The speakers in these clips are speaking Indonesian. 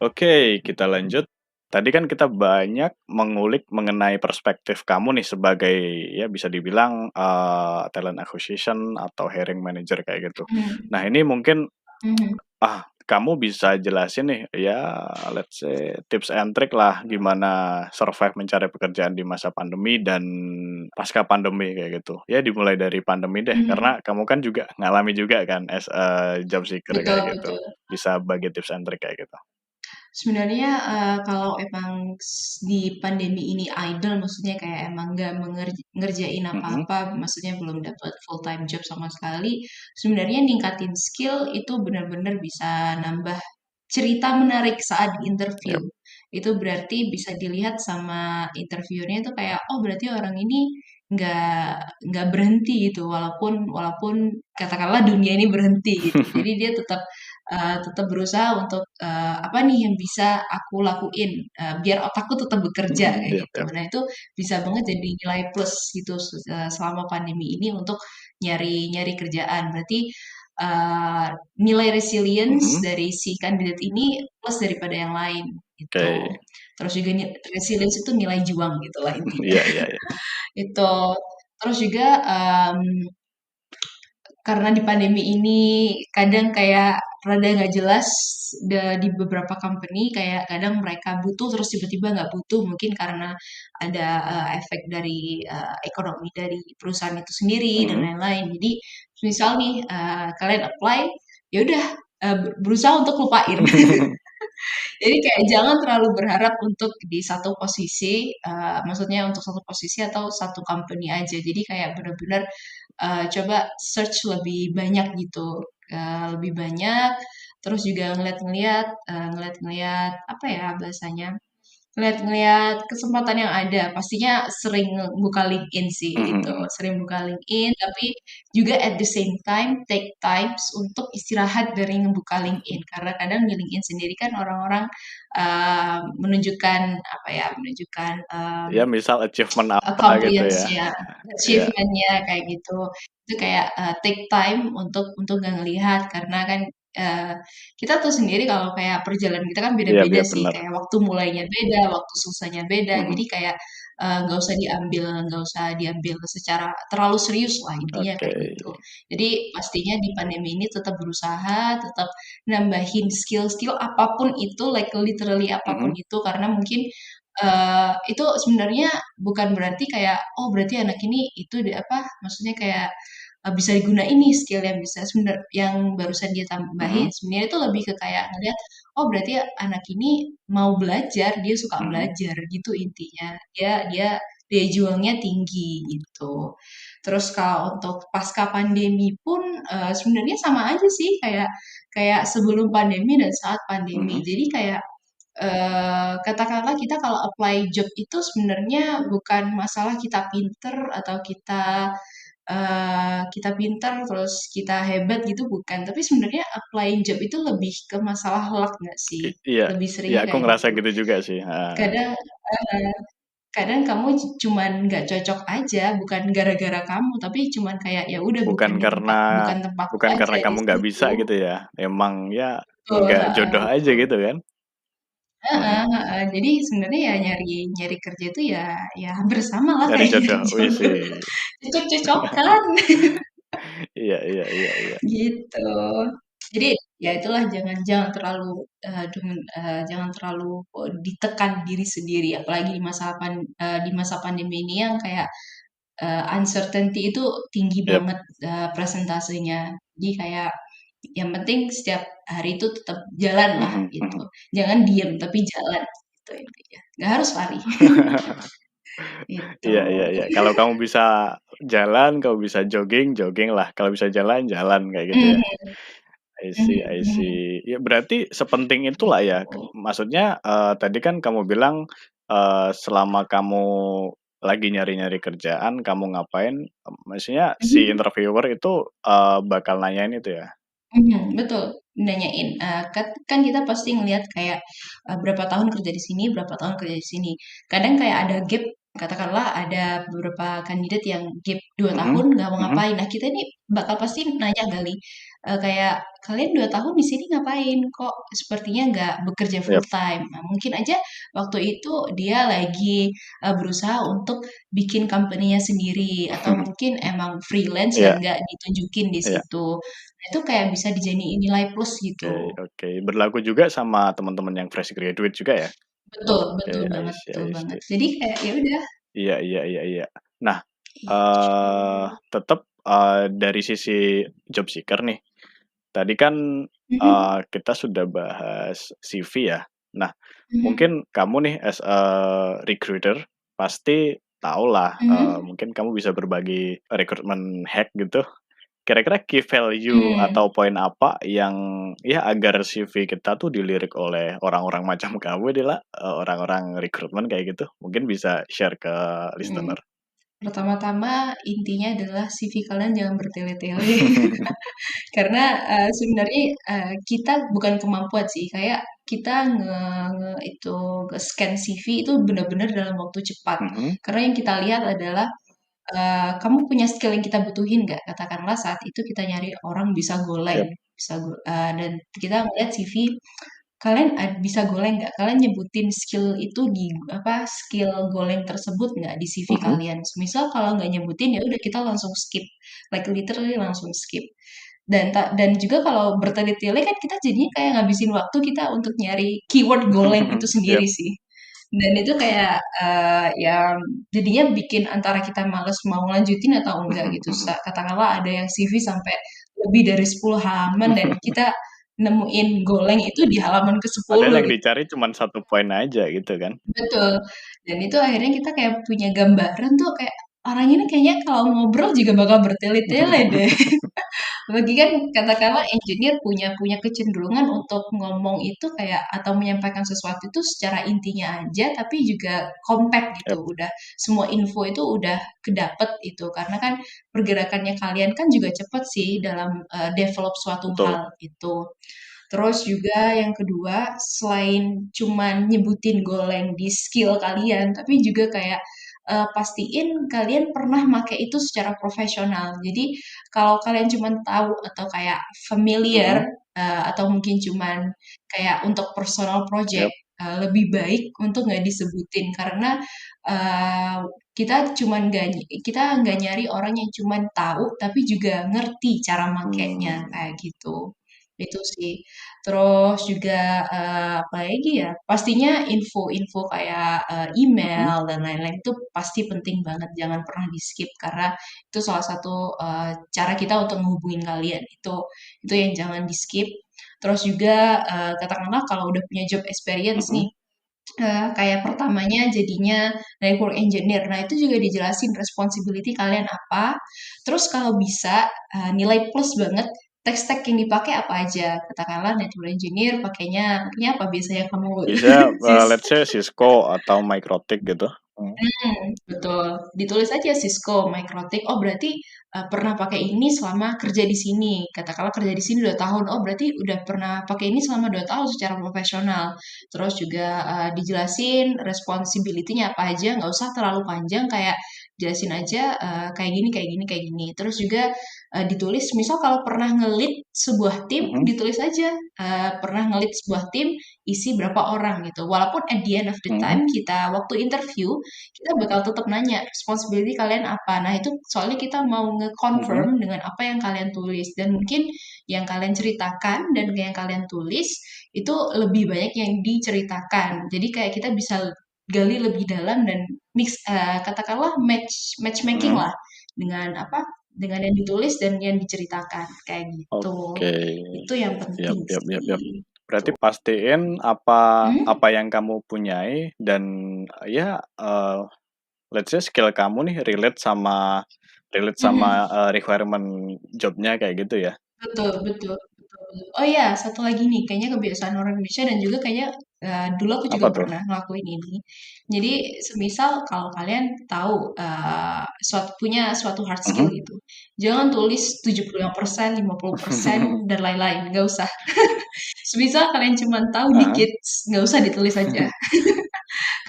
Oke, kita lanjut. Tadi kan kita banyak mengulik mengenai perspektif kamu nih sebagai ya bisa dibilang talent acquisition atau hiring manager kayak gitu. Mhm, Nah, ini mungkin mhm. kamu bisa jelasin nih ya let's say tips and trick lah gimana survive mencari pekerjaan di masa pandemi dan pasca pandemi kayak gitu. Ya dimulai dari pandemi deh Mhm. karena kamu kan juga ngalami juga kan as a job seeker Betul kayak gitu. betul. Bisa bagi tips and trick kayak gitu. Sebenarnya, kalau emang di pandemi ini idle, maksudnya kayak emang nggak ngerjain Mhm. apa-apa, maksudnya belum dapat full time job sama sekali, sebenarnya ningkatin skill itu benar-benar bisa nambah cerita menarik saat di interview. Yap. Itu berarti bisa dilihat sama interviewernya itu kayak, oh berarti orang ini nggak berhenti gitu, walaupun walaupun katakanlah dunia ini berhenti gitu. Jadi dia tetap berusaha untuk apa nih yang bisa aku lakuin biar otakku tetap bekerja kayak Yap gitu. yap. Nah itu bisa banget jadi nilai plus gitu selama pandemi ini untuk nyari nyari kerjaan. Berarti uh, nilai resilience Mhm. dari si kandidat ini plus daripada yang lain gitu. Oke. Terus juga resilience itu nilai juang gitu lah intinya. Iya iya iya. Itu. Terus juga karena di pandemi ini kadang kayak rada nggak jelas di beberapa company kayak kadang mereka butuh terus tiba-tiba nggak butuh mungkin karena ada efek dari ekonomi dari perusahaan itu sendiri dan Mhm. lain-lain. Jadi misal nih kalian apply, ya udah berusaha untuk lupain. Jadi kayak jangan terlalu berharap untuk di satu posisi, maksudnya untuk satu posisi atau satu company aja. Jadi kayak benar-benar coba search lebih banyak gitu, lebih banyak. Terus juga ngeliat-ngeliat apa ya bahasanya? Ngeliat-ngeliat kesempatan yang ada, pastinya sering buka LinkedIn sih Mhm itu, mhm. sering buka LinkedIn, tapi juga at the same time take times untuk istirahat dari ngebuka LinkedIn. Karena kadang di LinkedIn sendiri kan orang-orang menunjukkan apa ya, menunjukkan Ya misal achievement apa gitu ya. accomplishments-nya, Iya. achievement-nya kayak gitu. Itu kayak take time untuk nggak ngelihat karena kan eh, kita tuh sendiri kalau kayak perjalanan kita kan Iya beda-beda iya sih, bener. kayak waktu mulainya beda, waktu selesainya beda. Mhm. Jadi kayak nggak usah diambil secara terlalu serius lah intinya Oke. kayak gitu. Jadi pastinya di pandemi ini tetap berusaha, tetap nambahin skill-skill apapun itu, like literally apapun Mhm. itu, karena mungkin itu sebenarnya bukan berarti kayak, oh berarti anak ini itu di apa, maksudnya kayak bisa digunain nih skill yang bisa yang barusan dia tambahin. Mhm. Sebenarnya itu lebih ke kayak ngeliat, oh berarti anak ini mau belajar, dia suka Mhm. belajar gitu intinya. Dia dia dia juangnya tinggi gitu. Terus kalau untuk pasca pandemi pun sebenarnya sama aja sih kayak kayak sebelum pandemi dan saat pandemi. Mhm. Jadi kayak katakanlah kita kalau apply job itu sebenarnya bukan masalah kita pinter atau kita pinter terus kita hebat gitu bukan, tapi sebenarnya applying job itu lebih ke masalah luck nggak sih? Iya. Lebih Iya seringnya aku kayak ngerasa gitu. gitu juga sih, heeh. Kadang heeh, kadang kamu cuman nggak cocok aja, bukan gara-gara kamu, tapi cuman kayak ya udah Bukan karena bukan tempatku bukan aja karena di kamu nggak situ. bisa gitu ya, emang ya Betul, nggak heeh, jodoh aja betul. gitu kan? Mhm. Heeh heeh. Jadi sebenarnya ya nyari nyari kerja itu ya hampir sama lah Nyari kayak nyari jodoh, jodoh. sih. Cocok-cocokan Iya iya iya iya. gitu. Jadi ya itulah jangan jangan terlalu jangan terlalu ditekan diri sendiri apalagi di masa pandemi ini yang kayak uncertainty itu tinggi Yap. banget presentasenya. Jadi kayak yang penting setiap hari itu tetap jalan lah Mhm gitu. mhm. Jangan diem tapi jalan gitu intinya. Nggak harus lari. Itu. Iya iya iya. Kalau kamu bisa jalan, kamu bisa jogging, jogging lah. Kalau bisa jalan, jalan kayak gitu ya. Mhm, I mhm, see I mhm, see. Ya berarti sepenting itulah ya, gitu. maksudnya, tadi kan kamu bilang, selama kamu lagi nyari-nyari kerjaan, kamu ngapain, maksudnya si Mhm. interviewer itu, bakal nanyain itu ya? Mhm, betul, nanyain, kan kita pasti ngelihat kayak, berapa tahun kerja di sini berapa tahun kerja di sini. Kadang kayak ada gap katakanlah ada beberapa kandidat yang gap 2 Mhm, tahun nggak mau mhm, ngapain. Nah, kita ini bakal pasti nanya kali, kayak, "Kalian 2 tahun di sini ngapain? Kok sepertinya nggak bekerja full yap, time?" Nah, mungkin aja waktu itu dia lagi, berusaha untuk bikin company-nya sendiri atau mungkin emang freelance dan iya, nggak ditunjukin di iya. situ. Nah, itu kayak bisa dijadiin nilai plus Oke, gitu. oke. Berlaku juga sama teman-teman yang fresh graduate juga ya? Betul Oke, betul I banget see, betul I banget. see. Jadi kayak ya udah Iya, iya, iya, iya. Nah, gitu. tetep, dari sisi job seeker nih, tadi kan, Mhm kita sudah bahas CV ya. Nah, mhm mungkin kamu nih as a recruiter pasti tahulah, mhm. mungkin kamu bisa berbagi recruitment hack gitu. Kira-kira key value Mmm. atau poin apa yang ya agar CV kita tuh dilirik oleh orang-orang macam kamu nih, lah, orang-orang rekrutmen kayak gitu? Mungkin bisa share ke Mhm. listener. Pertama-tama intinya adalah CV kalian jangan bertele-tele. Karena, sebenarnya, kita bukan kemampuan sih, kayak kita itu nge-scan CV itu benar-benar dalam waktu cepat. Mhm, Karena yang kita lihat adalah, kamu punya skill yang kita butuhin nggak? Katakanlah saat itu kita nyari orang bisa goleng, yap, dan kita ngeliat CV, kalian bisa goleng nggak? Kalian nyebutin skill itu di apa, skill goleng tersebut nggak di CV mhm, kalian? Semisal kalau nggak nyebutin, ya udah kita langsung skip, like literally langsung skip. Dan juga kalau bertele-tele kan kita jadinya kayak ngabisin waktu kita untuk nyari keyword goleng itu sendiri yap, sih. Dan itu kayak, yang jadinya bikin antara kita males mau lanjutin atau enggak mhm, gitu. mhm. Katakanlah ada yang CV sampai lebih dari 10 halaman dan kita nemuin goleng itu di halaman Padahal ke-10 yang gitu. dicari cuman satu poin aja gitu kan? Betul, dan itu akhirnya kita kayak punya gambaran tuh kayak, orang ini kayaknya kalau ngobrol juga bakal bertele-tele deh. Bagi kan katakanlah engineer punya punya kecenderungan untuk ngomong itu kayak atau menyampaikan sesuatu itu secara intinya aja, tapi juga compact gitu. Yap, Udah semua info itu udah kedapet itu. Karena kan pergerakannya kalian kan juga cepet sih dalam develop suatu betul. hal itu. Terus juga yang kedua, selain cuman nyebutin goleng di skill kalian, tapi juga kayak pastiin kalian pernah make itu secara profesional. Jadi kalau kalian cuman tahu atau kayak familiar, Mhm, atau mungkin cuman kayak untuk personal project, yap, lebih baik untuk nggak disebutin karena, eee, kita nggak nyari orang yang cuman tahu, tapi juga ngerti cara makainya, mmm, kayak gitu. Itu sih. Terus juga, apalagi ya, pastinya info-info kayak, mhm, email dan lain-lain itu pasti penting banget, jangan pernah di-skip karena itu salah satu, cara kita untuk menghubungin kalian, itu yang jangan di-skip. Terus juga, katakanlah kalau udah punya job experience mhm, nih, kayak pertamanya jadinya network engineer. Nah, itu juga dijelasin responsibility kalian apa, terus kalau bisa, nilai plus banget tech-stack yang dipakai apa aja. Katakanlah network engineer pakainya apa biasanya kamu bisa, sis? let's say Cisco atau Microtik gitu. Betul. Ditulis aja Cisco, Microtik, oh berarti, pernah pakai ini selama kerja di sini. Katakanlah kerja di sini 2 tahun, oh berarti udah pernah pakai ini selama 2 tahun secara profesional. Terus juga, dijelasin responsibility-nya apa aja, nggak usah terlalu panjang, kayak jelasin aja, kayak gini kayak gini kayak gini. Terus juga, ditulis misal kalau pernah nge-lead sebuah tim, Mhm, ditulis aja, pernah nge-lead sebuah tim, isi berapa orang gitu. Walaupun at the end of the mhm, time kita waktu interview, kita bakal tetap nanya responsibility kalian apa. Nah, itu soalnya kita mau mhm, nge-confirm dengan apa yang kalian tulis dan mungkin yang kalian ceritakan dan yang kalian tulis itu lebih banyak yang diceritakan. Jadi kayak kita bisa gali lebih dalam dan katakanlah matchmaking mhm. lah dengan apa? Dengan yang ditulis dan yang diceritakan kayak gitu. Oke, Itu yang yap, penting yap, yap, yap. sih. Berarti Tuh. pastiin apa Hmm? apa yang kamu punyai dan ya, let's say skill kamu nih relate sama, Mhm. requirement job-nya kayak gitu ya? Betul betul betul betul. Oh iya, satu lagi nih, kayaknya kebiasaan orang Indonesia dan juga kayaknya, dulu aku juga Apa tuh? pernah ngelakuin ini. Jadi semisal kalau kalian tahu, punya suatu hard skill Mhm, gitu, jangan tulis 75%, 50% dan lain-lain, nggak usah. Semisal kalian cuma tahu heeh. dikit, nggak usah ditulis aja.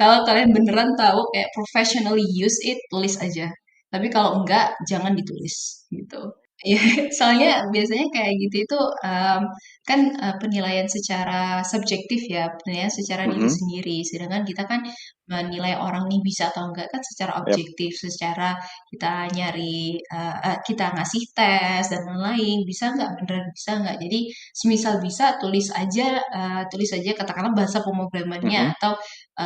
Kalau kalian beneran tahu kayak professionally use it, tulis aja. Tapi kalau enggak, jangan ditulis gitu. Iya, soalnya biasanya kayak gitu itu kan penilaian secara subjektif ya, penilaian secara diri Mhm, sendiri. Sedangkan kita kan menilai orang nih bisa atau enggak kan secara yap, objektif, secara kita nyari, kita ngasih tes dan lain-lain, bisa nggak, beneran bisa nggak. Jadi semisal bisa tulis aja katakanlah bahasa pemrogramannya mhm. atau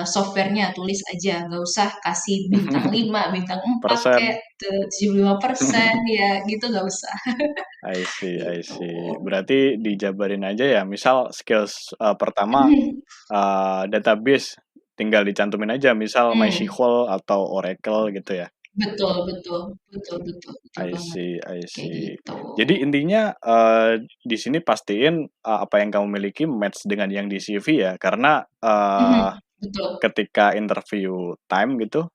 softwarenya tulis aja, nggak usah kasih bintang 5 bintang 4 kayak Persen. 75% ya gitu nggak usah I see I gitu. see. Berarti dijabarin aja ya, misal skills, pertama, database, tinggal dicantumin aja, misal Hmm, MySQL atau Oracle gitu ya? betul betul betul betul betul I banget see I kayak see. gitu. Jadi intinya, di sini pastiin, apa yang kamu miliki match dengan yang di CV ya, karena, Betul. ketika interview time gitu,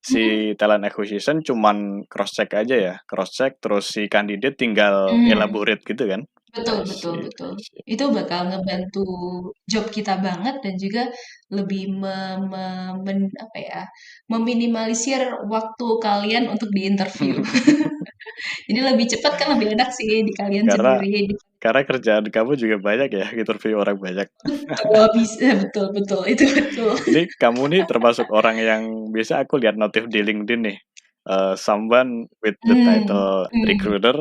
Mhm, si talent acquisition cuman cross check aja ya, cross check terus si kandidat tinggal mmm. elaborate gitu kan? Betul I betul see betul. I see. Itu bakal ngebantu job kita banget dan juga lebih apa ya, meminimalisir waktu kalian untuk di-interview. Jadi lebih cepat kan lebih enak sih di kalian Karena sendiri. karena kerjaan kamu juga banyak ya, interview orang banyak. Betul, bisa, betul betul, itu betul. Ini kamu nih termasuk orang yang biasa aku lihat notif di LinkedIn nih, someone with the Mmm, title mmm, recruiter,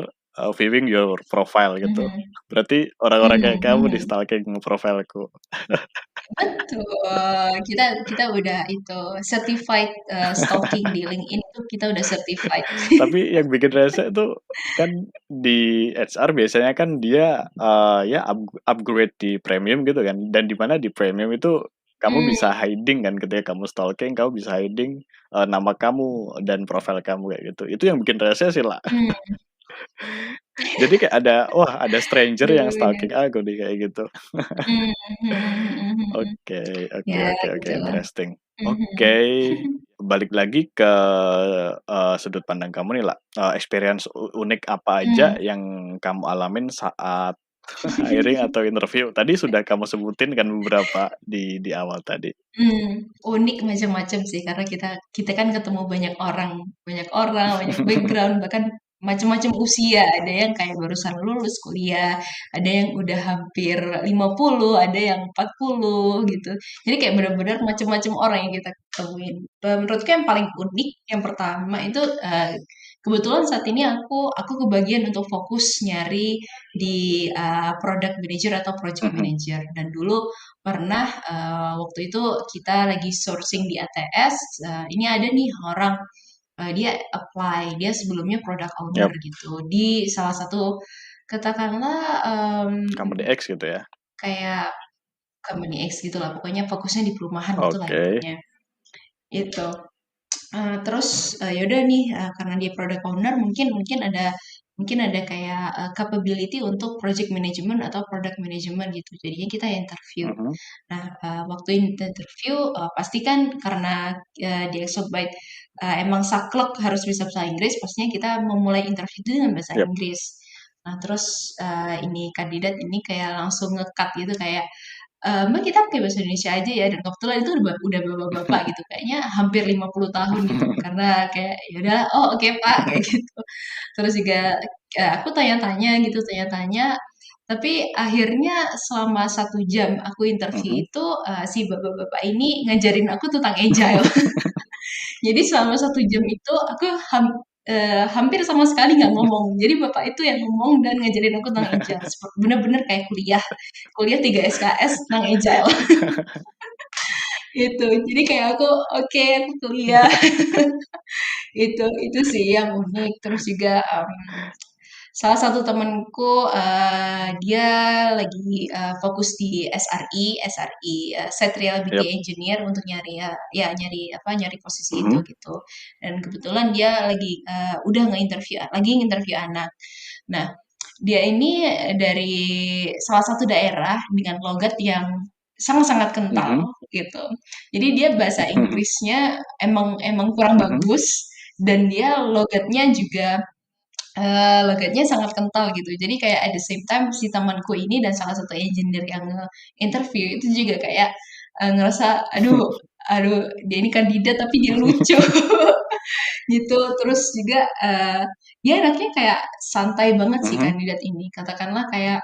viewing your profile gitu. mhm, Berarti orang-orang mhm kayak kamu di mhm. stalking profilku. Betul, kita kita udah itu certified, stalking di LinkedIn itu kita udah certified. Tapi yang bikin rese itu kan di HR biasanya kan dia, ya upgrade di premium gitu kan, dan di mana di premium itu kamu bisa Mmm, hiding kan ketika kamu stalking, kamu bisa hiding, nama kamu dan profil kamu kayak gitu. Itu yang bikin rese sih, lah. mmm. Jadi kayak ada, wah ada stranger yang Bener bener. stalking aku nih kayak gitu. Mmm, mhm mhm mhm. Oke oke Ya oke oke, gitulah. interesting. Oke, Mhm. balik lagi ke, sudut pandang kamu nih, lah. Experience unik apa aja Mmm. yang kamu alamin saat hiring atau interview? Tadi sudah kamu sebutin kan beberapa di awal tadi. Unik macam-macam sih karena kita kita kan ketemu banyak orang, banyak background, bahkan macam-macam usia. Ada yang kayak barusan lulus kuliah, ada yang udah hampir 50, ada yang 40 gitu. Jadi kayak benar-benar macam-macam orang yang kita ketemuin. Menurutku yang paling unik yang pertama itu, kebetulan saat ini aku kebagian untuk fokus nyari di, product manager atau project Mhm, manager dan dulu pernah, waktu itu kita lagi sourcing di ATS, ini ada nih orang, dia apply, dia sebelumnya product owner yap, gitu, di salah satu katakanlah, company X gitu ya? kayak company X gitulah, pokoknya fokusnya di perumahan gitulah Oke, intinya, itu. Terus, ya udah nih, karena dia product owner mungkin ada kayak, capability untuk project management atau product management gitu. Jadinya kita interview. mhm, Nah, waktu interview, pasti kan karena, di Exobyte, emang saklek harus bisa bahasa Inggris, pastinya kita memulai interview itu dengan bahasa yap. Inggris. Nah, terus, ini kandidat ini kayak langsung nge-cut gitu kayak, "Mbak, kita pakai bahasa Indonesia aja ya," dan kebetulan itu udah bapak-bapak gitu, kayaknya hampir 50 tahun gitu, karena kayak, "Ya udah, oh oke Pak," kayak gitu. Terus juga, aku tanya-tanya, tapi akhirnya selama 1 jam aku interview Mhm. itu, si bapak-bapak ini ngajarin aku tentang agile. Jadi selama 1 jam itu aku hampir sama sekali nggak ngomong. Jadi bapak itu yang ngomong dan ngajarin aku tentang agile, bener-bener kayak kuliah kuliah 3 SKS tentang agile, gitu. Jadi kayak aku, "Oke, aku kuliah." Itu sih yang unik. Terus juga, salah satu temenku, dia lagi, fokus di SRE, Site Yap, Reliability Engineer untuk nyari, ya nyari apa, nyari posisi itu mhm, gitu. Dan kebetulan dia lagi nginterview anak. Nah, dia ini dari salah satu daerah dengan logat yang sangat-sangat kental mhm, gitu. Jadi dia bahasa Inggrisnya emang emang kurang mhm, bagus dan dia logatnya sangat kental gitu. Jadi kayak at the same time si temanku ini dan salah satu engineer yang interview itu juga kayak ngerasa aduh dia ini kandidat tapi dia lucu gitu. Terus juga dia anaknya kayak santai banget sih Mhm, kandidat ini. Katakanlah kayak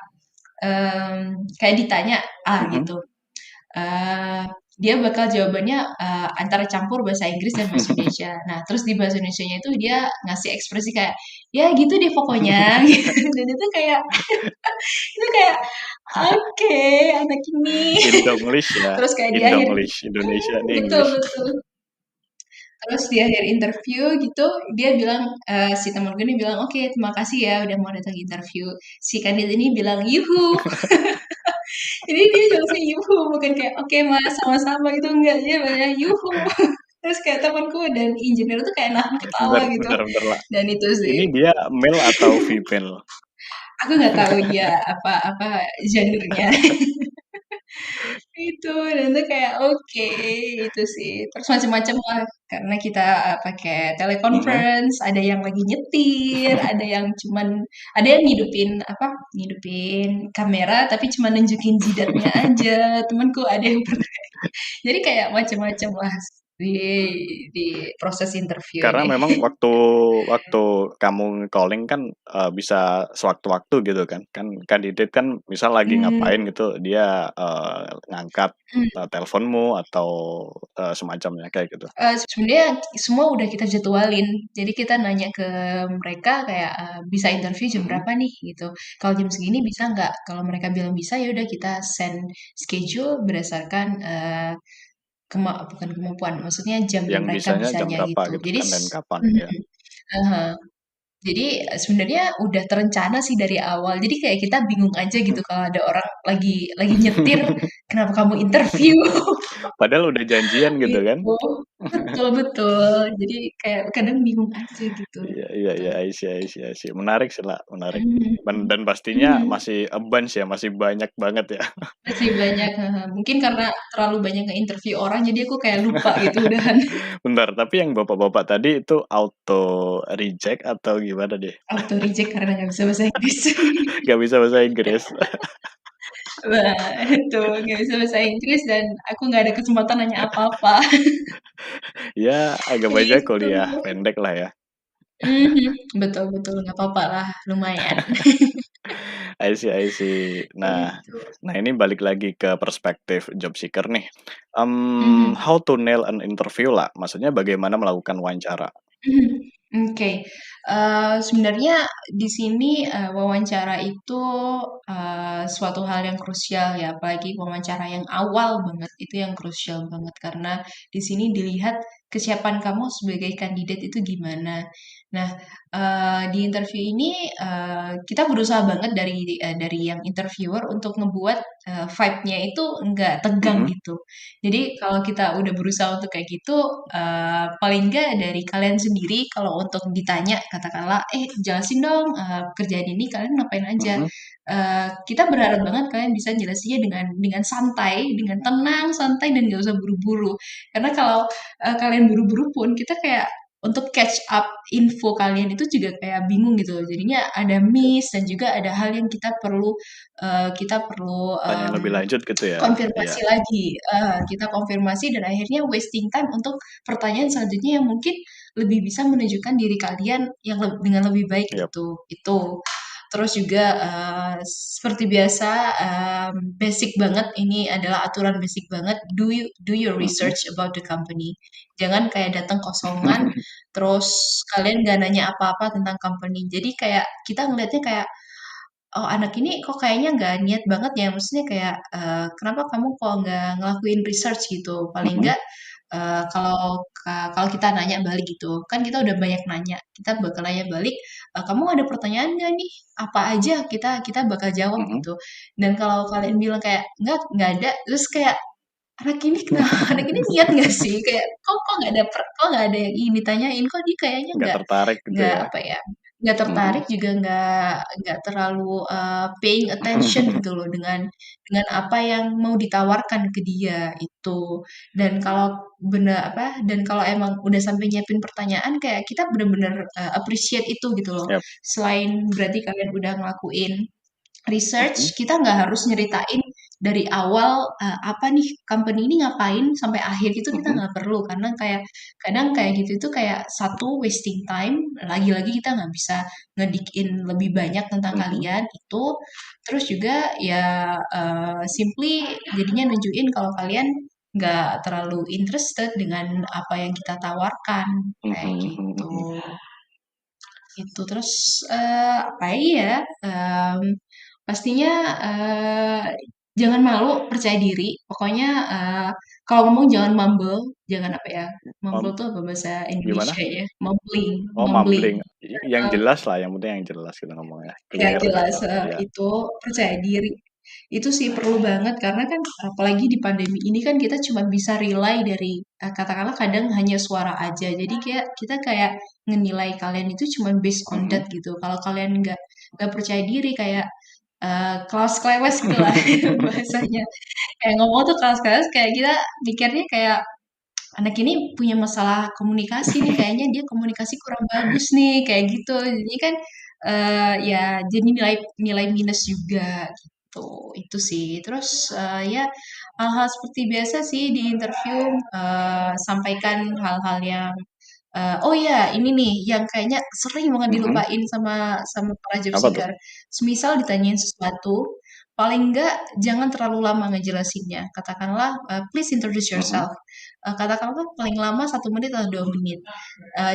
ditanya A mhm. gitu. eh dia bakal jawabannya antara campur bahasa Inggris dan bahasa Indonesia. Nah, terus di bahasa Indonesianya itu dia ngasih ekspresi kayak ya gitu deh pokoknya. Gitu. Dan itu kayak oke, anak ini. Indonglish ya, Terus kayak di akhir Indonglish, Indonesia ini betul English. betul. Terus di akhir interview gitu dia bilang si temen gue ini bilang oke terima kasih ya udah mau datang interview. Si kandidat ini bilang yuhu. Jadi dia jelasin yuhu bukan kayak oke mas sama-sama gitu enggak dia banyak yuhu. Terus kayak temanku dan engineer tuh kayak nahan ketawa Bentar gitu. bentar bentar, Lah. Dan itu sih Ini dia male atau female? aku nggak tahu dia apa gendernya. Itu dan itu kayak oke itu sih. Terus macam-macam lah karena kita pakai Mhm. teleconference, ada yang lagi nyetir, ada yang ngidupin kamera tapi cuma nunjukin jidatnya aja. Temanku ada yang pernah. Jadi kayak macam-macam lah di di proses interview Karena ini. memang waktu waktu kamu calling kan, bisa sewaktu-waktu gitu kan. Kan kandidat kan misal lagi Hmm, ngapain gitu, dia, ngangkat, hmm. teleponmu atau, semacamnya kayak gitu. Sebenarnya semua udah kita jadwalin. Jadi kita nanya ke mereka kayak, "Bisa interview jam Mhm, berapa nih?" Gitu. "Kalau jam segini bisa nggak?" Kalau mereka bilang bisa, ya udah kita send schedule berdasarkan, bukan kemampuan, maksudnya jam yang mereka bisanya jam bisanya berapa gitu. gitu Jadi kan dan kapan, mhm, ya. heeh. Jadi, sebenarnya udah terencana sih dari awal. Jadi kayak kita bingung aja gitu kalau ada orang lagi nyetir, "Kenapa kamu interview?" Padahal udah janjian gitu kan. Gitu. Betul betul. Jadi kayak kadang bingung aja gitu. Iya iya Gitu. iya, I see I see I see. Menarik sih, Lah, menarik. Mhm Dan pastinya mhm. masih a bunch ya, masih banyak banget ya. Masih banyak heeh. Mungkin karena terlalu banyak nge-interview orang jadi aku kayak lupa gitu udahan. Bentar, tapi yang bapak-bapak tadi itu auto reject atau gimana deh? Auto reject karena nggak bisa bahasa Inggris. Gak bisa bahasa Inggris. Wah, itu nggak bisa bahasa Inggris dan aku nggak ada kesempatan nanya apa-apa. Ya, agak banyak Gitu. kuliah pendek lah ya. Mhm. Betul betul, nggak apa-apa lah, lumayan. I see I see. Nah Gitu. nah ini balik lagi ke perspektif job seeker nih. Mhm. How to nail an interview lah, maksudnya bagaimana melakukan wawancara? Mhm, oke. Sebenarnya di sini, wawancara itu, suatu hal yang krusial ya, apalagi wawancara yang awal banget, itu yang krusial banget. Karena di sini dilihat kesiapan kamu sebagai kandidat itu gimana. Nah, di interview ini, kita berusaha banget dari yang interviewer untuk ngebuat, vibe-nya itu nggak tegang Mhm gitu. Jadi kalau kita udah berusaha untuk kayak gitu, paling nggak dari kalian sendiri kalau untuk ditanya katakanlah, "Eh, jelasin dong, pekerjaan ini kalian ngapain aja?" mhm Kita berharap banget kalian bisa jelasinnya dengan santai, dengan tenang, santai, dan nggak usah buru-buru. Karena kalau, kalian buru-buru pun kita kayak untuk catch up info kalian itu juga kayak bingung gitu loh. Jadinya ada miss dan juga ada hal yang kita perlu, Tanyain lebih lanjut gitu ya? Iya. konfirmasi lagi, kita konfirmasi dan akhirnya wasting time untuk pertanyaan selanjutnya yang mungkin lebih bisa menunjukkan diri kalian yang dengan lebih baik Yap. gitu, itu. Terus juga, seperti biasa, basic banget ini adalah aturan basic banget, do your Mhm. research about the company. Jangan kayak datang kosongan, terus kalian nggak nanya apa-apa tentang company. Jadi kayak kita ngelihatnya kayak oh anak ini kok kayaknya nggak niat banget ya, maksudnya kayak, kenapa kamu kok nggak ngelakuin research gitu? Paling Mhm nggak, kalau kita nanya balik gitu, kan kita udah banyak nanya, kita bakal nanya balik, "Kamu ada pertanyaan nggak nih? Apa aja kita kita bakal jawab," mhm. gitu. Dan kalau kalian bilang kayak, nggak ada," terus kayak, "Anak ini kenapa anak ini niat nggak sih?" Kayak, kok nggak ada yang ingin ditanyain, kok dia kayaknya Nggak tertarik gitu nggak ya? apa ya, nggak Mhm. tertarik juga nggak terlalu, paying attention gitu loh dengan apa yang mau ditawarkan ke dia, itu. Dan kalau emang udah sampai nyiapin pertanyaan kayak kita bener-bener, appreciate itu gitu loh. Yap. Selain berarti kalian udah ngelakuin research, Mhm kita nggak harus nyeritain dari awal apa nih company ini ngapain sampai akhir itu kita Mhm. nggak perlu, karena kayak kadang kayak gitu itu kayak satu wasting time, lagi-lagi kita nggak bisa ngedikin lebih banyak tentang Mhm. kalian itu, terus juga ya simply jadinya nunjukin kalau kalian nggak terlalu interested dengan apa yang kita tawarkan kayak Mhm. Mhm. Mhm. gitu. Itu terus apa lagi ya? Pastinya eh, jangan malu, percaya diri. Pokoknya kalau ngomong jangan mumble, jangan apa ya? Mumble Mmm, tuh apa bahasa gimana? Indonesia ya? Mumbling, Oh, mumbling. mumbling. Yang jelas lah, yang penting yang jelas kita ngomongnya, Yang clear jelas gitu, iya. itu percaya diri. Itu sih perlu banget karena kan apalagi di pandemi ini kan kita cuma bisa rely dari katakanlah kadang hanya suara aja. Jadi kayak kita kayak ngenilai kalian itu cuma based on Mhm. that gitu. Kalau kalian nggak percaya diri kayak kelas kelewes gitu lah bahasanya. Kayak ngomong tuh kelas kelewes kayak kita mikirnya kayak anak ini punya masalah komunikasi nih, kayaknya dia komunikasi kurang bagus nih, kayak gitu. Jadi kan ya jadi nilai nilai minus juga gitu. Itu sih. Terus ya hal-hal seperti biasa sih di interview, sampaikan hal-hal yang oh ya ini nih yang kayaknya sering banget Mhm. dilupain sama sama para job Apa tuh? seeker. Semisal ditanyain sesuatu, paling enggak jangan terlalu lama ngejelasinnya. Katakanlah, please introduce Mhm. yourself. Katakanlah paling lama 1 menit atau 2 menit.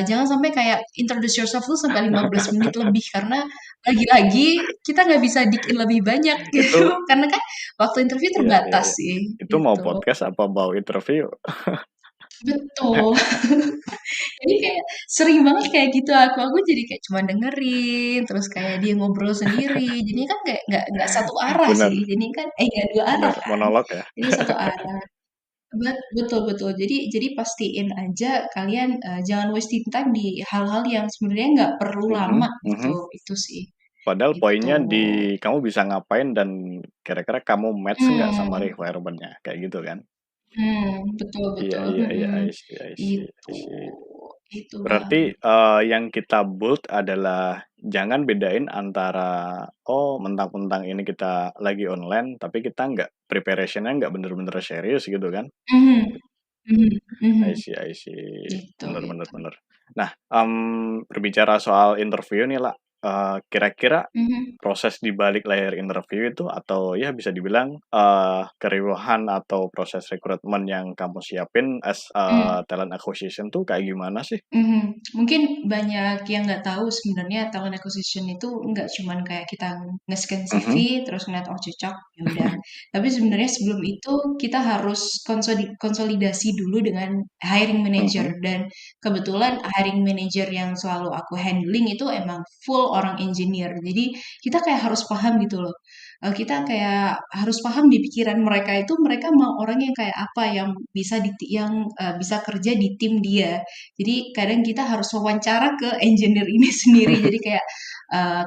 Jangan sampai kayak introduce yourself tuh sampai 15 menit lebih karena lagi-lagi kita nggak bisa dig in lebih banyak gitu. Itu Karena kan waktu interview iya, iya, terbatas iya. sih Itu mau gitu. podcast apa mau interview? Betul. Jadi kayak sering banget kayak gitu aku jadi kayak cuma dengerin, terus kayak dia ngobrol sendiri, jadinya kan kayak nggak satu arah sih, Bener, jadi kan nggak dua arah bener, kan, monolog ya? jadi satu arah. Betul betul, jadi pastiin aja kalian jangan wasting time di hal-hal yang sebenarnya nggak perlu lama Mhm. gitu, Mhm. itu sih, Padahal gitu. poinnya di kamu bisa ngapain dan kira-kira kamu match nggak sama Hmm, requirement-nya, kayak gitu kan? betul Iya, betul, iya, iya, I see, I see, I itu, see. itu Berarti, Bang. yang kita bold adalah jangan bedain antara, oh mentang-mentang ini kita lagi online, tapi kita nggak preparation-nya nggak bener-bener serius gitu kan? Mhm, mhm, mhm, I see, I see. gitu Bener, bener, gitu. bener. Nah, berbicara soal interview nih, lah, kira-kira Mhm, proses di balik layar interview itu atau ya bisa dibilang, keriuhan atau proses rekrutmen yang kamu siapin as, mmm. talent acquisition tuh kayak gimana sih? Mungkin banyak yang nggak tahu sebenarnya talent acquisition itu nggak cuman kayak kita nge-scan CV Mhm. terus ngeliat oh cocok ya udah. Tapi sebenarnya sebelum itu kita harus konsolidasi dulu dengan hiring manager Mhm. dan kebetulan hiring manager yang selalu aku handling itu emang full orang engineer. Jadi kita kayak harus paham gitu loh. Kita kayak harus paham di pikiran mereka itu mereka mau orang yang kayak apa yang bisa kerja di tim dia. Jadi kadang kita harus wawancara ke engineer ini sendiri. Jadi kayak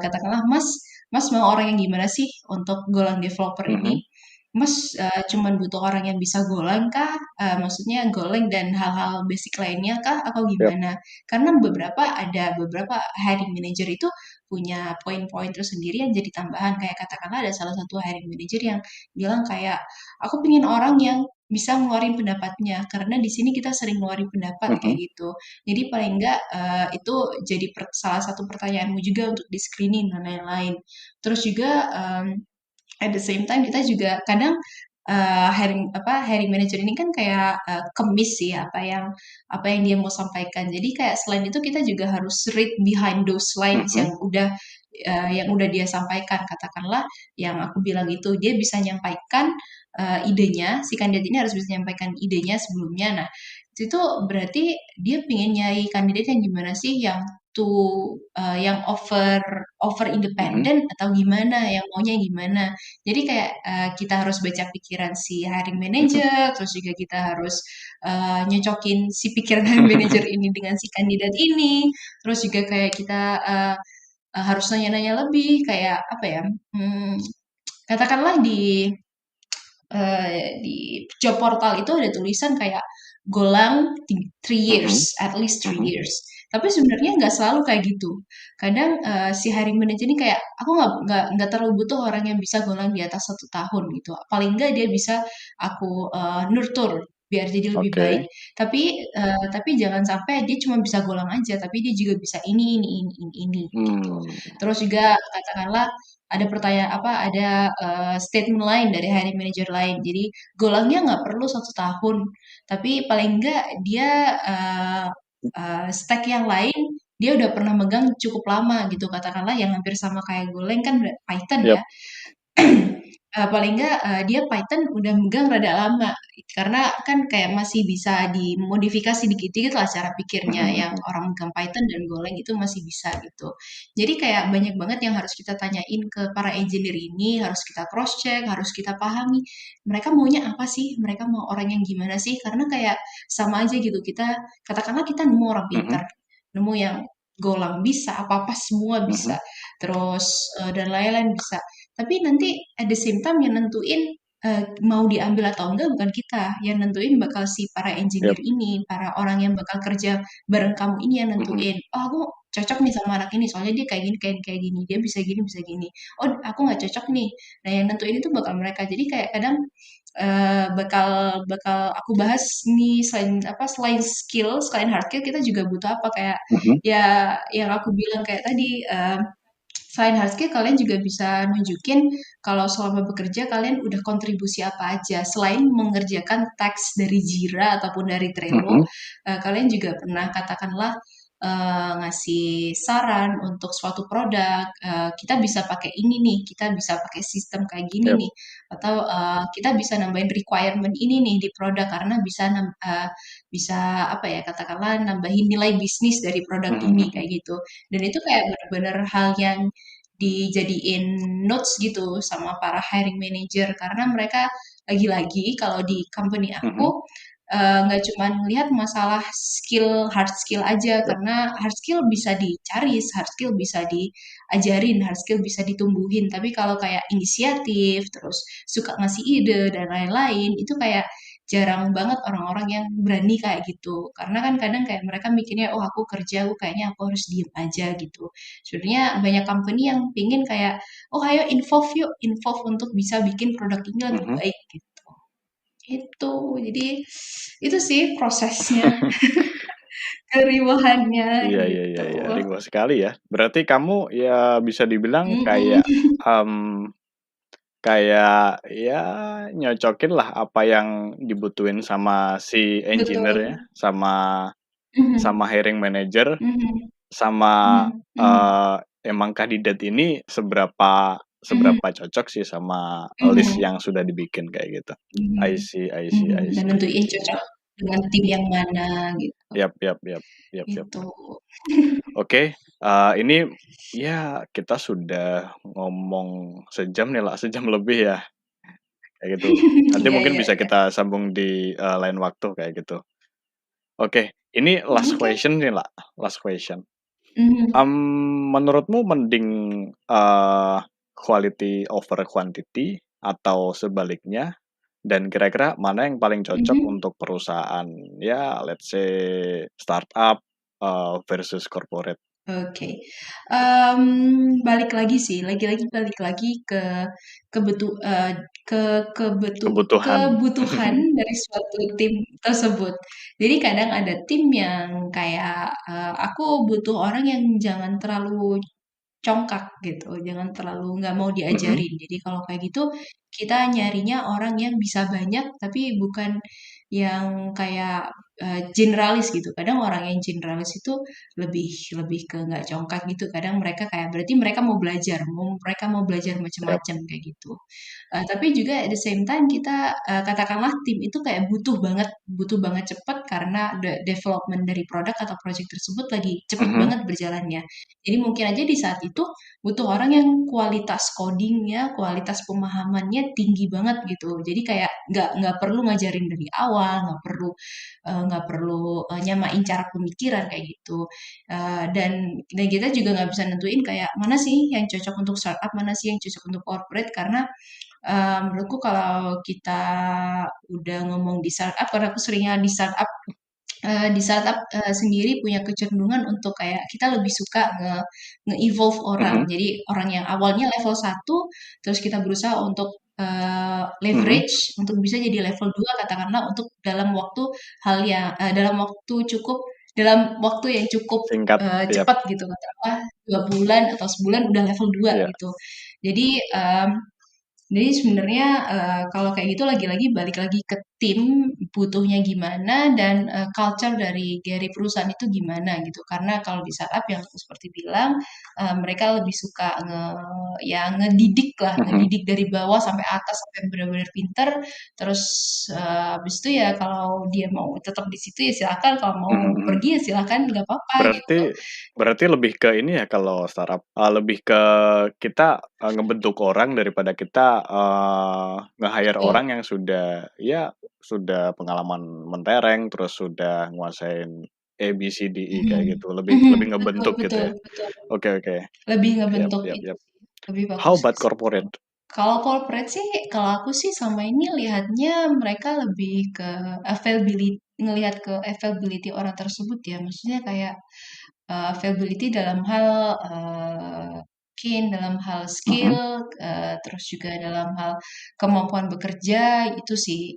katakanlah Mas, Mas mau orang yang gimana sih untuk Golang developer ini? Mhm. Mas cuman butuh orang yang bisa Golang kah? Maksudnya Golang dan hal-hal basic lainnya kah? Atau Yap. gimana? Karena ada beberapa hiring manager itu punya poin-poin tersendiri yang jadi tambahan. Kayak katakanlah ada salah satu hiring manager yang bilang kayak, aku pengen orang yang bisa ngeluarin pendapatnya karena di sini kita sering ngeluarin pendapat kayak Mhm. gitu. Jadi paling enggak itu jadi salah satu pertanyaanmu juga untuk di screening dan lain-lain. Terus juga at the same time kita juga kadang hiring manager ini kan kayak kemis sih apa yang dia mau sampaikan. Jadi kayak selain itu kita juga harus read behind those lines Mhm. yang udah dia sampaikan. Katakanlah yang aku bilang itu dia bisa nyampaikan idenya, si kandidat ini harus bisa nyampaikan idenya sebelumnya. Nah, itu tuh berarti dia pengen nyari kandidat yang gimana sih yang over Mhm. independen atau gimana, yang maunya gimana. Jadi kayak kita harus baca pikiran si hiring Mhm. manager, terus juga kita harus nyocokin si pikiran hiring manager ini dengan si kandidat ini, terus juga kayak kita harus nanya-nanya lebih kayak apa ya? Hmm, katakanlah di job portal itu ada tulisan kayak golang 3 years, Mhm. at least three Mhm. years. Tapi sebenarnya nggak selalu kayak gitu. Kadang si hiring manager ini kayak aku nggak terlalu butuh orang yang bisa golang di atas 1 tahun gitu. Paling nggak dia bisa aku nurtur biar jadi lebih baik. Oke. Tapi jangan sampai dia cuma bisa golang aja, tapi dia juga bisa ini gitu. Hmm. Terus juga katakanlah ada pertanyaan apa ada statement lain dari hiring manager lain. Jadi golangnya nggak perlu 1 tahun, tapi paling enggak dia stack yang lain dia udah pernah megang cukup lama gitu. Katakanlah yang hampir sama kayak Golang kan Python ya. Yap. Paling enggak dia Python udah megang rada lama karena kan kayak masih bisa dimodifikasi dikit-dikit lah cara pikirnya Mhm. yang Mhm. orang megang Python dan Golang itu masih bisa gitu. Jadi kayak banyak banget yang harus kita tanyain ke para engineer ini, harus kita cross check, harus kita pahami mereka maunya apa sih, mereka mau orang yang gimana sih? Karena kayak sama aja gitu kita katakanlah kita nemu orang pintar, Mhm. nemu yang Golang bisa, apa-apa semua bisa, Mhm. terus dan lain-lain bisa. Tapi nanti at the same time yang nentuin mau diambil atau enggak bukan kita, yang nentuin bakal si para engineer Yap. ini, para orang yang bakal kerja bareng kamu ini yang Mhm. nentuin. Oh aku cocok nih sama anak ini, soalnya dia kayak gini, kayak gini, dia bisa gini. Oh aku nggak cocok nih. Nah yang nentuin itu bakal mereka. Jadi kayak kadang bakal bakal aku bahas nih selain skill, selain hard skill kita juga butuh apa kayak Mhm. ya yang aku bilang kayak tadi selain hard skill, kalian juga bisa nunjukin kalau selama bekerja kalian udah kontribusi apa aja. Selain mengerjakan teks dari Jira ataupun dari Trello, Mhm. kalian juga pernah katakanlah ngasih saran untuk suatu produk. Kita bisa pakai ini nih, kita bisa pakai sistem kayak gini Yap. nih, atau kita bisa nambahin requirement ini nih di produk karena bisa apa ya katakanlah nambahin nilai bisnis dari produk Mhm. ini Mhm. kayak gitu. Dan itu kayak benar-benar hal yang dijadiin notes gitu sama para hiring manager karena mereka lagi-lagi kalau di company aku Mhm. nggak cuma ngelihat masalah hard skill aja Yap. karena hard skill bisa dicari, hard skill bisa diajarin, hard skill bisa ditumbuhin. Tapi kalau kayak inisiatif, terus suka ngasih ide dan lain-lain, itu kayak jarang banget orang-orang yang berani kayak gitu. Karena kan kadang kayak mereka mikirnya, oh aku kerja, aku kayaknya aku harus diem aja gitu. Sebenarnya banyak company yang pingin kayak, oh ayo involve yuk, involve untuk bisa bikin produk ini lebih Mhm. baik gitu. Itu, jadi itu sih prosesnya, keriuhannya Iya, iya, iya, gitu. iya, ringo sekali ya. Berarti kamu ya bisa dibilang kayak, Mhm, mmm, kayak ya nyocokin lah apa yang dibutuhin sama si engineer-nya, betul. sama Mhm, hiring manager, mhm, sama, mhm, mhm, emang kandidat ini seberapa mhm, seberapa cocok sih sama list mhm, yang sudah dibikin kayak gitu. I mhm, see, I see, mhm, I dan see. nentuin cocok dengan tim yang mana gitu, Yap, yap, yap, yap, yap. gitu. Oke, ini ya kita sudah ngomong sejam nih, lah, sejam lebih ya, kayak gitu. Nanti Iya mungkin iya bisa iya. kita sambung di, lain waktu kayak gitu. Oke, ini last Oke, question nih, lah, last question. mhm, Menurutmu mending, eee, quality over quantity atau sebaliknya? Dan kira-kira mana yang paling cocok mhm. untuk perusahaan, ya let's say startup, versus corporate? Oke, balik lagi sih, lagi-lagi balik lagi ke kebutu eee, ke Kebutuhan. kebutuhan dari suatu tim tersebut. Jadi kadang ada tim yang kayak, aku butuh orang yang jangan terlalu congkak gitu, jangan terlalu nggak mau Mhm. diajarin. Jadi kalau kayak gitu, kita nyarinya orang yang bisa banyak, tapi bukan yang kayak generalis gitu. Kadang orang yang generalis itu lebih lebih ke nggak congkak gitu. Kadang mereka kayak berarti mereka mau belajar Yap. macam-macam kayak gitu. Tapi juga at the same time kita katakanlah tim itu kayak butuh banget cepat karena development dari produk atau project tersebut lagi cepet Mhm. banget berjalannya. Jadi mungkin aja di saat itu butuh orang yang kualitas codingnya, kualitas pemahamannya tinggi banget gitu. Jadi kayak nggak perlu ngajarin dari awal, nggak perlu nyamain cara pemikiran kayak gitu. Dan kita juga nggak bisa nentuin kayak mana sih yang cocok untuk startup, mana sih yang cocok untuk corporate karena Menurutku kalau kita udah ngomong di startup, karena aku seringnya di startup sendiri punya kecenderungan untuk kayak kita lebih suka nge-evolve orang. Mhm, Jadi orang yang awalnya level 1, terus kita berusaha untuk mhm. leverage untuk bisa jadi level 2 katakanlah untuk dalam waktu cukup dalam waktu yang cukup Singkat, iya, cepat gitu katakanlah 2 bulan atau sebulan udah level 2 iya. gitu. Jadi sebenarnya kalau kayak gitu lagi-lagi balik lagi ke tim butuhnya gimana dan culture dari perusahaan itu gimana gitu. Karena kalau di startup yang aku seperti bilang mereka lebih suka ngedidik lah, Mhm, ngedidik dari bawah sampai atas sampai benar-benar pinter. Terus habis itu ya kalau dia mau tetap di situ ya silakan, kalau mau mhm, mhm. pergi ya silakan nggak apa-apa gitu. Berarti berarti lebih ke ini ya kalau startup, lebih ke kita, ngebentuk orang daripada kita, nge-hire Betul. orang yang sudah ya sudah pengalaman mentereng, terus sudah nguasain A, B, C, D, E Mhm. kayak gitu, lebih Mhm, lebih betul ngebentuk gitu betul ya? betul. Oke, oke. Lebih Yap, ngebentuk yap, itu yap. sih, lebih How bagus ke about situ. corporate? Kalau corporate sih, kalau aku sih sama ini lihatnya mereka lebih ke ngelihat ke availability orang tersebut ya. Maksudnya kayak availability dalam hal mungkin dalam hal Mhm, skill, terus juga dalam hal kemampuan bekerja itu sih.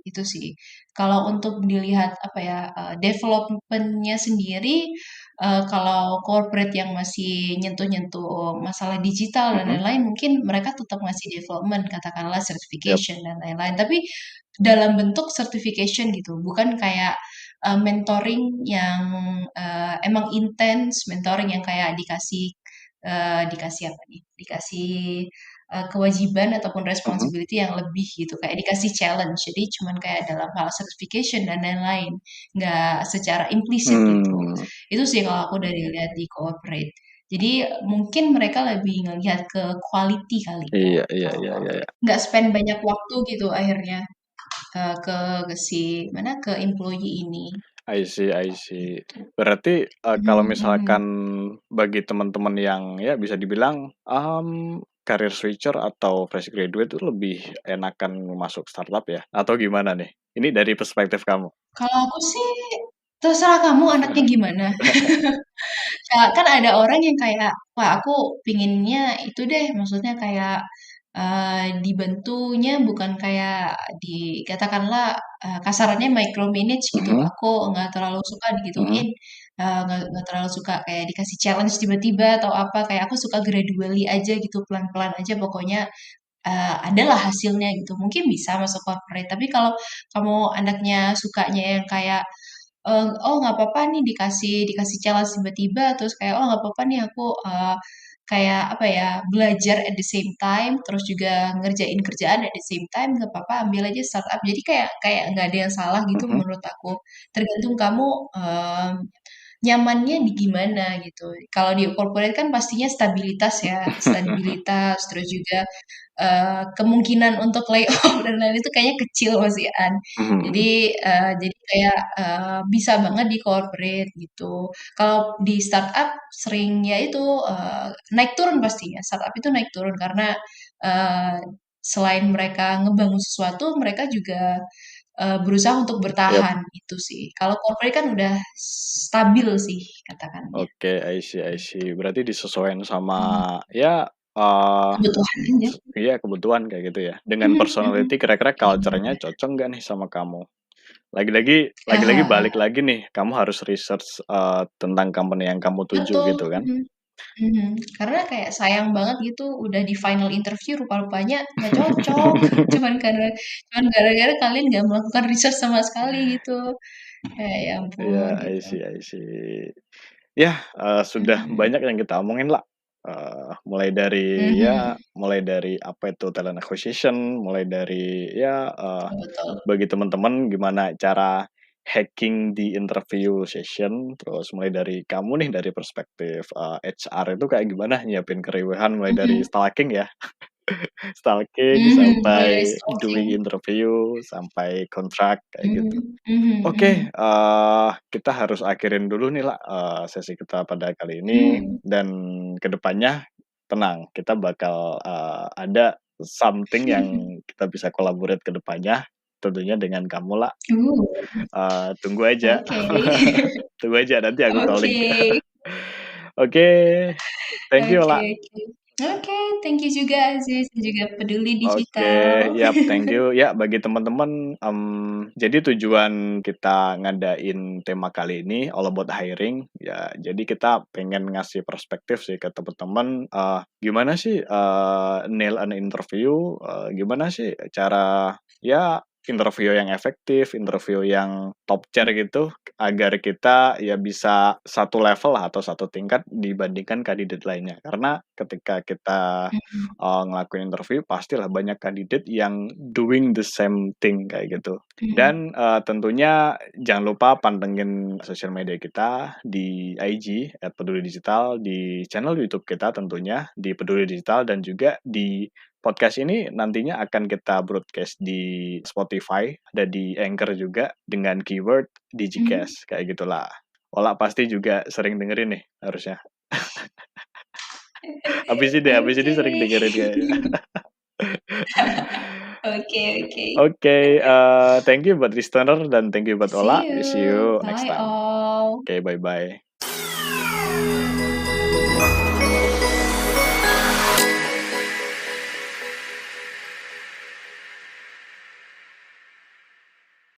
Kalau untuk dilihat apa ya development-nya sendiri, kalau corporate yang masih nyentuh-nyentuh masalah digital dan mhm, lain-lain, mungkin mereka tetap ngasih development, katakanlah yap, certification dan lain-lain. Tapi dalam bentuk certification gitu, bukan kayak mentoring yang emang intens, mentoring yang kayak dikasih apa nih? Dikasih kewajiban ataupun mhm, responsibility yang lebih gitu, kayak dikasih challenge. Jadi cuman kayak dalam hal certification dan lain-lain, nggak secara implisit gitu. mmm, Itu sih kalau aku dari lihat di corporate. Jadi mungkin mereka lebih ngelihat ke quality kali ya iya, iya, kalau iya, iya, iya. corporate. Nggak spend banyak waktu gitu akhirnya ke ke employee ini I see, I see. gitu. Berarti, kalau Mhm, misalkan mhm. bagi teman-teman yang ya bisa dibilang, career switcher atau fresh graduate itu lebih enakan masuk startup ya? Atau gimana nih? Ini dari perspektif kamu? Kalau aku sih terserah kamu anaknya gimana. Kan ada orang yang kayak, "Wah aku pinginnya itu deh," maksudnya kayak, dibantunya bukan kayak katakanlah, kasarannya micromanage gitu. Mhm, Aku nggak terlalu suka mhm, digituin, nggak terlalu suka kayak dikasih challenge tiba-tiba atau apa, kayak aku suka gradually aja gitu, pelan-pelan aja pokoknya, adalah hasilnya gitu. Mungkin bisa masuk corporate, tapi kalau kamu anaknya sukanya yang kayak oh nggak apa-apa nih dikasih challenge tiba-tiba, terus kayak, "Oh nggak apa-apa nih aku, kayak apa ya, belajar at the same time, terus juga ngerjain kerjaan at the same time, nggak apa-apa ambil aja startup." Jadi kayak kayak nggak ada yang salah gitu mhm, menurut aku. Tergantung kamu, nyamannya di gimana gitu. Kalau di corporate kan pastinya stabilitas ya, stabilitas, terus juga kemungkinan untuk layoff dan lain itu kayaknya kecil Mas Ian. mhm. Jadi kayak, bisa banget di corporate gitu. Kalau di startup sering ya itu, naik turun pastinya, startup itu naik turun karena, eee, selain mereka ngebangun sesuatu, mereka juga, berusaha untuk Yap, bertahan, itu sih. Kalau corporate kan udah stabil sih katakannya, oke, I see, I gitu. see. Berarti disesuaikan sama Mhm, ya, eee, kebutuhan aja. iya kebutuhan kayak gitu ya. Dengan Mhm, mhm. personality kira-kira culture-nya Iya. cocok nggak nih sama kamu? Lagi-lagi Heeh heeh. balik lagi nih, kamu harus research, tentang company yang kamu tuju Betul, gitu kan. mhm, mhm. Karena kayak sayang banget gitu udah di final interview rupa-rupanya nggak cocok, cuman karena cuman gara-gara kalian nggak melakukan research sama sekali gitu. Ya Iya, ampun I gitu. see, I see. Ya, sudah Mhm, banyak yang kita omongin lah, mhm. mulai dari apa itu talent acquisition, mulai dari ya, Betul betul. bagi teman-teman gimana cara hacking di interview session, terus mulai dari kamu nih dari perspektif, HR itu kayak gimana nyiapin keriuhan mulai dari Mhm, stalking ya. Stalking mhm, mulai dari sampai stalking. doing interview, sampai kontrak, kayak gitu. Mhm, mhm, Oke, mhm, kita harus akhirin dulu nih, lah sesi kita pada kali ini mhm, dan ke depannya tenang, kita bakal, ada something yang kita bisa collaborate ke depannya, tentunya dengan kamu lah. Uh, Tunggu aja. Oke. Tunggu aja, nanti aku calling. Oke. Oke, thank you Oke, lah. oke. Oke, thank you juga Aziz, juga Peduli Oke, Digital. yap, thank you. Ya, bagi teman-teman, jadi tujuan kita ngadain tema kali ini all about hiring. Ya, jadi kita pengen ngasih perspektif sih ke teman-teman, gimana sih, nail an interview, gimana sih cara ya interview yang efektif, interview yang top tier gitu, agar kita ya bisa satu level lah atau satu tingkat dibandingkan kandidat lainnya. Karena ketika kita Mhm, ngelakuin interview pastilah banyak kandidat yang doing the same thing kayak gitu. mhm, Dan, tentunya jangan lupa pantengin sosial media kita di IG @pedulidigital, di channel YouTube kita tentunya di Peduli Digital, dan juga di podcast ini nantinya akan kita broadcast di Spotify, ada di Anchor juga dengan keyword mhm. DigiCast kayak gitulah. Ola pasti juga sering dengerin nih harusnya. Habis ini Oke. sering dengerin kayaknya. Oke, oke. Oke, thank you buat listener dan thank you buat Ola. See See you. you next Bye time. all. Oke, bye-bye.